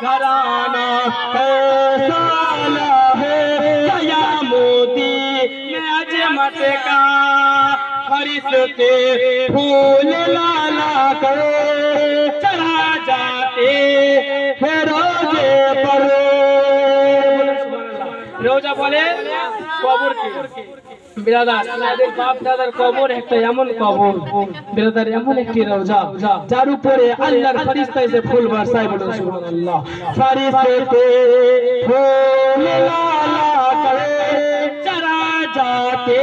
घराना साला है कयामती में अजमत का फरिश्ते फूल लाला करे चढ़ा जाते हैं रोजे पर। रोजा बोले कब्र की बिरादार আমাদের বাপ দাদার কবর একটা এমন কবর বিরাদার এমন একটি রওজা যার উপরে আল্লাহর ফেরেশতা এসে ফুল বর্ষায় বলুন সুবহানাল্লাহ। ফেরেশতে ফুল লালা করে চরা जाते